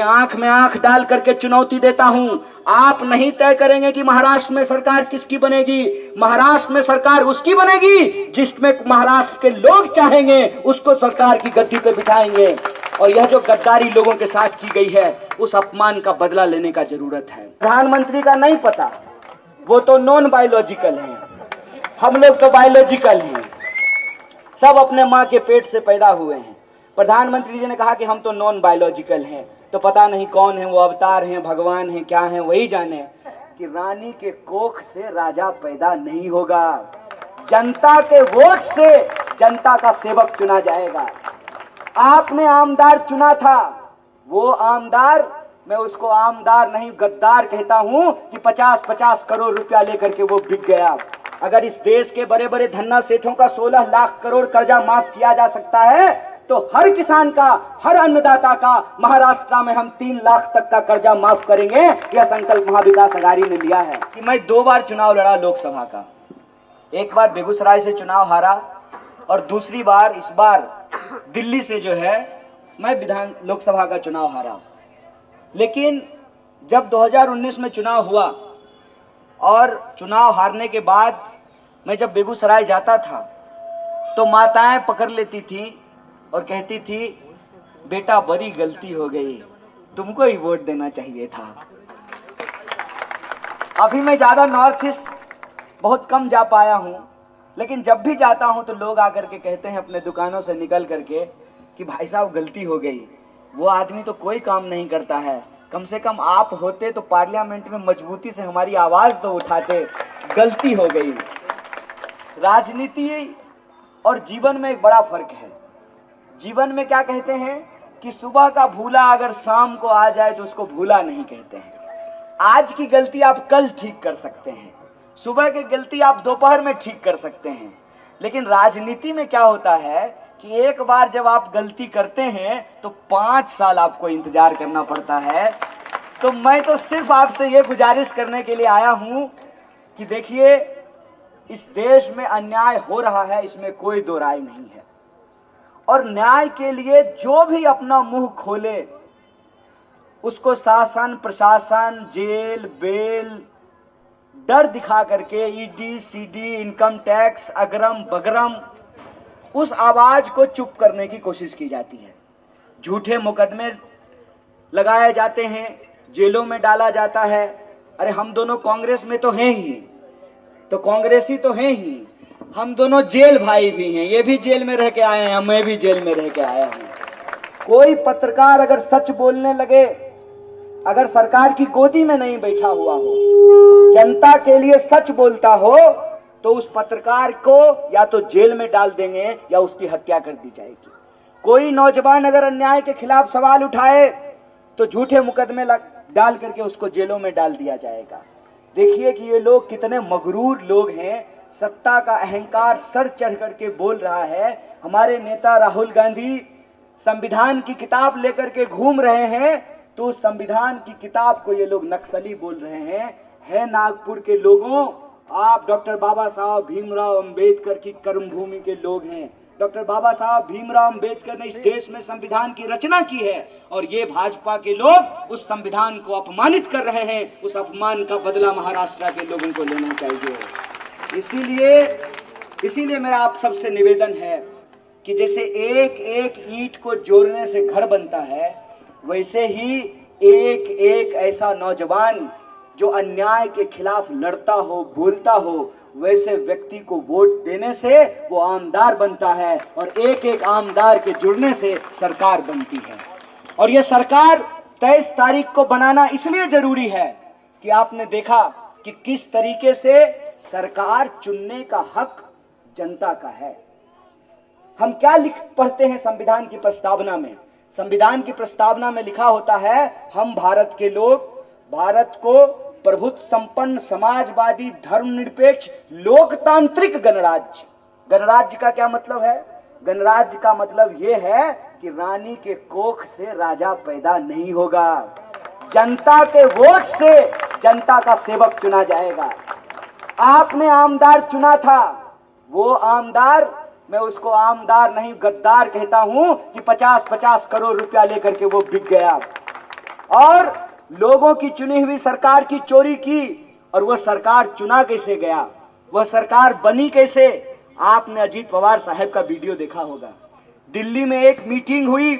आंख में आंख डाल करके चुनौती देता हूं, आप नहीं तय करेंगे कि महाराष्ट्र में सरकार किसकी बनेगी। महाराष्ट्र में सरकार उसकी बनेगी जिसमें महाराष्ट्र के लोग चाहेंगे, उसको सरकार की गद्दी पे बिठाएंगे। और यह जो गद्दारी लोगों के साथ की गई है, उस अपमान का बदला लेने का जरूरत है। प्रधानमंत्री का नहीं पता, वो तो नॉन बायोलॉजिकल है, हम लोग तो बायोलॉजिकल हैं, सब अपने माँ के पेट से पैदा हुए हैं। प्रधानमंत्री जी ने कहा कि हम तो नॉन बायोलॉजिकल हैं, तो पता नहीं कौन है वो, अवतार हैं, भगवान हैं, क्या हैं, वही जाने। कि रानी के कोख से राजा पैदा नहीं होगा, जनता के वोट से जनता का सेवक चुना जाएगा। आपने आमदार चुना था, वो आमदार, मैं उसको आमदार नहीं गद्दार कहता हूं कि 50-50 करोड़ रुपया लेकर के वो बिक गया। अगर इस देश के बड़े बड़े धन्ना सेठों का 16 लाख करोड़ कर्जा माफ किया जा सकता है, तो हर किसान का, हर अन्नदाता का महाराष्ट्र में हम 3 लाख तक का कर्जा माफ करेंगे। यह संकल्प महाविकास अघाड़ी ने लिया है। कि मैं 2 बार चुनाव लड़ा लोकसभा का, एक बार बेगूसराय से चुनाव हारा और दूसरी बार इस बार दिल्ली से जो है मैं विधान लोकसभा का चुनाव हारा। लेकिन जब 2019 में चुनाव हुआ और चुनाव हारने के बाद मैं जब बेगूसराय जाता था तो माताएं पकड़ लेती थी और कहती थी, बेटा बड़ी गलती हो गई, तुमको ही वोट देना चाहिए था। अभी मैं ज्यादा नॉर्थ ईस्ट बहुत कम जा पाया हूं, लेकिन जब भी जाता हूं तो लोग आकर के कहते हैं अपने दुकानों से निकल करके कि भाई साहब गलती हो गई, वो आदमी तो कोई काम नहीं करता है, कम से कम आप होते तो पार्लियामेंट में मजबूती से हमारी आवाज तो उठाते, गलती हो गई। राजनीति और जीवन में एक बड़ा फर्क है। जीवन में क्या कहते हैं कि सुबह का भूला अगर शाम को आ जाए तो उसको भूला नहीं कहते हैं। आज की गलती आप कल ठीक कर सकते हैं, सुबह की गलती आप दोपहर में ठीक कर सकते हैं। लेकिन राजनीति में क्या होता है कि एक बार जब आप गलती करते हैं तो 5 साल आपको इंतजार करना पड़ता है। तो मैं तो सिर्फ आपसे ये गुजारिश करने के लिए आया हूं कि देखिए, इस देश में अन्याय हो रहा है, इसमें कोई दो राय नहीं है। और न्याय के लिए जो भी अपना मुंह खोले उसको शासन, प्रशासन, जेल, बेल, डर दिखा करके, ED, CD, income tax, Agaram बगरम, उस आवाज को चुप करने की कोशिश की जाती है। झूठे मुकदमे लगाए जाते हैं, जेलों में डाला जाता है। अरे हम दोनों कांग्रेस में तो हैं ही, तो कांग्रेसी तो हैं ही, हम दोनों जेल भाई भी हैं, ये भी जेल में रह के आए हैं, मैं भी जेल में रह के आया हूं। कोई पत्रकार अगर सच बोलने लगे, अगर सरकार की गोदी में नहीं बैठा हुआ हो, जनता के लिए सच बोलता हो, तो उस पत्रकार को या तो जेल में डाल देंगे या उसकी हत्या कर दी जाएगी। कोई नौजवान अगर अन्याय के खिलाफ सवाल उठाए तो झूठे मुकदमे डाल करके उसको जेलों में डाल दिया जाएगा। देखिए कि ये लोग कितने मगरूर लोग हैं, सत्ता का अहंकार सर चढ़ करके बोल रहा है। हमारे नेता राहुल गांधी संविधान की किताब लेकर के घूम रहे हैं, तो उस संविधान की किताब को ये लोग नक्सली बोल रहे हैं। है नागपुर के लोगों, आप डॉक्टर बाबा साहब भीमराव अंबेडकर की कर्मभूमि के लोग हैं। डॉक्टर बाबा साहब भीमराव अंबेडकर ने इस देश में संविधान की रचना की है, और ये भाजपा के लोग उस संविधान को अपमानित कर रहे हैं। उस अपमान का बदला महाराष्ट्र के लोगों को लेना चाहिए। इसीलिए मेरा आप सबसे निवेदन है कि जैसे एक एक ईंट को जोड़ने से घर बनता है, वैसे ही एक एक ऐसा नौजवान जो अन्याय के खिलाफ लड़ता हो, बोलता हो, वैसे व्यक्ति को वोट देने से वो आमदार बनता है, और एक एक आमदार के जुड़ने से सरकार बनती है। और ये सरकार 23 तारीख को बनाना इसलिए जरूरी है कि आपने देखा कि किस तरीके से सरकार चुनने का हक जनता का है। हम क्या पढ़ते हैं संविधान की प्रस्तावना में? संविधान की प्रस्तावना में लिखा होता है, हम भारत के लोग भारत को प्रभुत्व संपन्न, समाजवादी, धर्मनिरपेक्ष, लोकतांत्रिक गणराज्य। गणराज्य का क्या मतलब है? गणराज्य का मतलब यह है कि रानी के कोख से राजा पैदा नहीं होगा, जनता के वोट से जनता का सेवक चुना जाएगा। आपने आमदार चुना था, वो आमदार, मैं उसको आमदार नहीं गद्दार कहता हूं कि 50-50 करोड़ रुपया लेकर के वो बिक गया। और लोगों की चुनी हुई सरकार की चोरी की। और वह सरकार चुना कैसे गया, वह सरकार बनी कैसे? आपने अजीत पवार साहब का वीडियो देखा होगा। दिल्ली में एक मीटिंग हुई,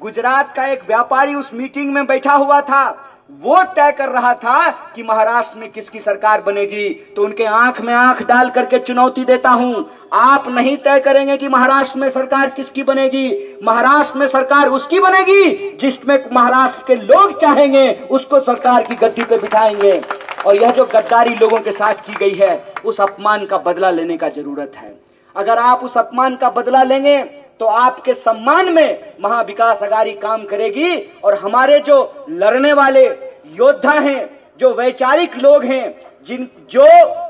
गुजरात का एक व्यापारी उस मीटिंग में बैठा हुआ था। वो तय कर रहा था कि महाराष्ट्र में किसकी सरकार बनेगी। तो उनके आंख में आंख डाल करके चुनौती देता हूं, आप नहीं तय करेंगे कि महाराष्ट्र में सरकार किसकी बनेगी। महाराष्ट्र में सरकार उसकी बनेगी जिसमें महाराष्ट्र के लोग चाहेंगे, उसको सरकार की गद्दी पे बिठाएंगे। और यह जो गद्दारी लोगों के साथ की गई है, उस अपमान का बदला लेने का जरूरत है। अगर आप उस अपमान का बदला लेंगे तो आपके सम्मान में महाविकास अघाड़ी काम करेगी। और हमारे जो लड़ने वाले योद्धा हैं, जो वैचारिक लोग हैं, जो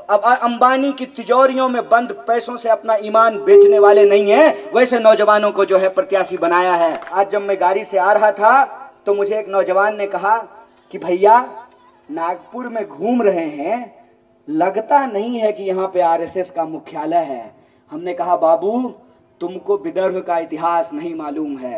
अब अंबानी की तिजोरियों में बंद पैसों से अपना ईमान बेचने वाले नहीं हैं, वैसे नौजवानों को जो है प्रत्याशी बनाया है। आज जब मैं गाड़ी से आ रहा था तो मुझे एक नौजवान ने कहा कि भैया नागपुर में घूम रहे हैं, लगता नहीं है कि यहाँ पे आरएसएस का मुख्यालय है। हमने कहा बाबू, तुमको विदर्भ का इतिहास नहीं मालूम है।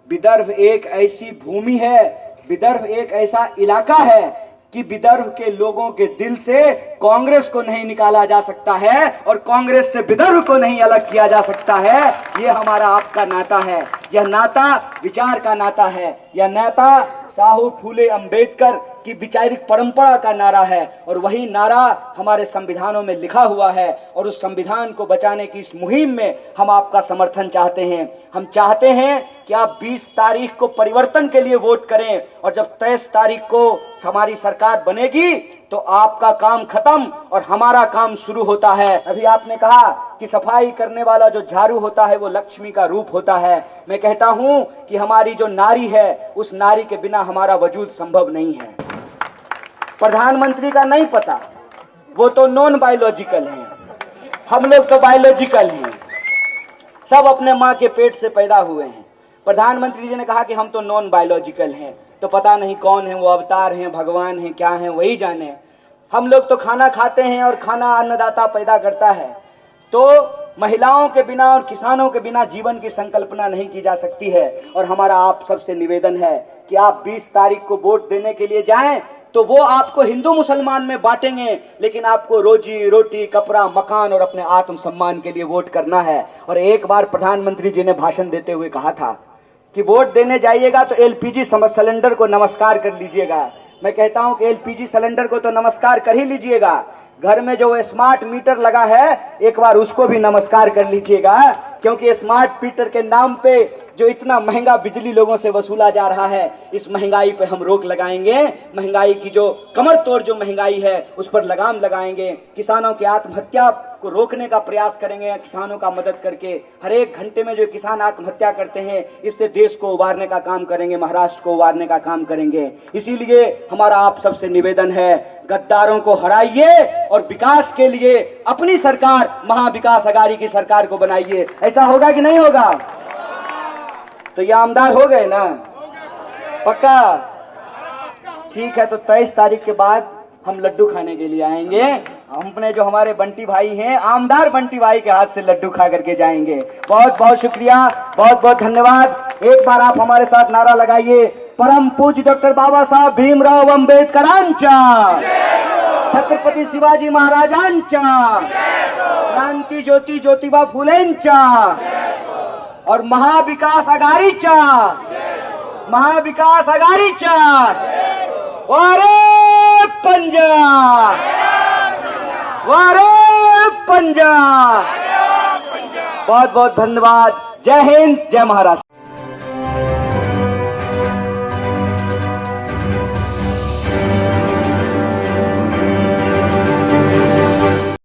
विदर्भ एक ऐसी भूमि है, विदर्भ एक ऐसा इलाका है कि विदर्भ के लोगों के दिल से कांग्रेस को नहीं निकाला जा सकता है और कांग्रेस से विदर्भ को नहीं अलग किया जा सकता है। ये हमारा आपका नाता है, यह नाता विचार का नाता है, यह नाता साहू फूले अंबेडकर की वैचारिक परंपरा का नारा है। और वही नारा हमारे संविधानों में लिखा हुआ है। और उस संविधान को बचाने की इस मुहिम में हम आपका समर्थन चाहते हैं। हम चाहते हैं कि आप 20 तारीख को परिवर्तन के लिए वोट करें, और जब 23 तारीख को हमारी सरकार बनेगी तो आपका काम खत्म और हमारा काम शुरू होता है। अभी आपने कहा कि सफाई करने वाला जो झाड़ू होता है वो लक्ष्मी का रूप होता है। मैं कहता हूं कि हमारी जो नारी है, उस नारी के बिना हमारा वजूद संभव नहीं है। प्रधानमंत्री का नहीं पता, वो तो नॉन बायोलॉजिकल हैं, हम लोग तो बायोलॉजिकल हैं, सब अपने माँ के पेट से पैदा हुए हैं। प्रधानमंत्री जी ने कहा कि हम तो नॉन बायोलॉजिकल हैं, तो पता नहीं कौन है वो, अवतार हैं, भगवान हैं, क्या हैं, वही जाने। हम लोग तो खाना खाते हैं और खाना अन्नदाता पैदा करता है। तो महिलाओं के बिना और किसानों के बिना जीवन की संकल्पना नहीं की जा सकती है। और हमारा आप सबसे निवेदन है कि आप 20 तारीख को वोट देने के लिए जाएं, तो वो आपको हिंदू मुसलमान में बांटेंगे, लेकिन आपको रोजी रोटी, कपड़ा, मकान और अपने आत्मसम्मान के लिए वोट करना है। और एक बार प्रधानमंत्री जी ने भाषण देते हुए कहा था कि वोट देने जाइएगा तो एलपीजी सिलेंडर को नमस्कार कर लीजिएगा। मैं कहता हूं कि एलपीजी सिलेंडर को तो नमस्कार कर ही लीजिएगा, घर में जो स्मार्ट मीटर लगा है एक बार उसको भी नमस्कार कर लीजिएगा, क्योंकि स्मार्ट मीटर के नाम पे जो इतना महंगा बिजली लोगों से वसूला जा रहा है, इस महंगाई पे हम रोक लगाएंगे। महंगाई की जो कमर तोड़ जो महंगाई है उस पर लगाम लगाएंगे। किसानों की आत्महत्या को रोकने का प्रयास करेंगे, किसानों का मदद करके। हर एक घंटे में जो किसान आत्महत्या करते हैं, इससे देश को उबारने का काम करेंगे, महाराष्ट्र को उबारने का काम करेंगे। इसीलिए हमारा आप सबसे निवेदन है, गद्दारों को हराइए और विकास के लिए अपनी सरकार महाविकास अघाड़ी की सरकार को बनाइए। ऐसा होगा कि नहीं होगा? तो ये आमदार हो गए ना? पक्का? ठीक है, तो 23 तारीख के बाद हम लड्डू खाने के लिए आएंगे। हमने जो हमारे बंटी भाई हैं, आमदार बंटी भाई के हाथ से लड्डू खा करके जाएंगे। बहुत बहुत शुक्रिया, बहुत बहुत धन्यवाद। एक बार आप हमारे साथ नारा लगाइए, परम पूज्य डॉक्टर बाबा साहब भीमराव अंबेडकरांचा, छत्रपती शिवाजी महाराजांचा, क्रांती ज्योती ज्योतिबा फुलेंचा और महाविकास आघाडीच्या, महाविकास आघाडीच्या वारे पंजाब, वारे पंजाब। बहुत बहुत धन्यवाद। जय हिंद, जय महाराष्ट्र।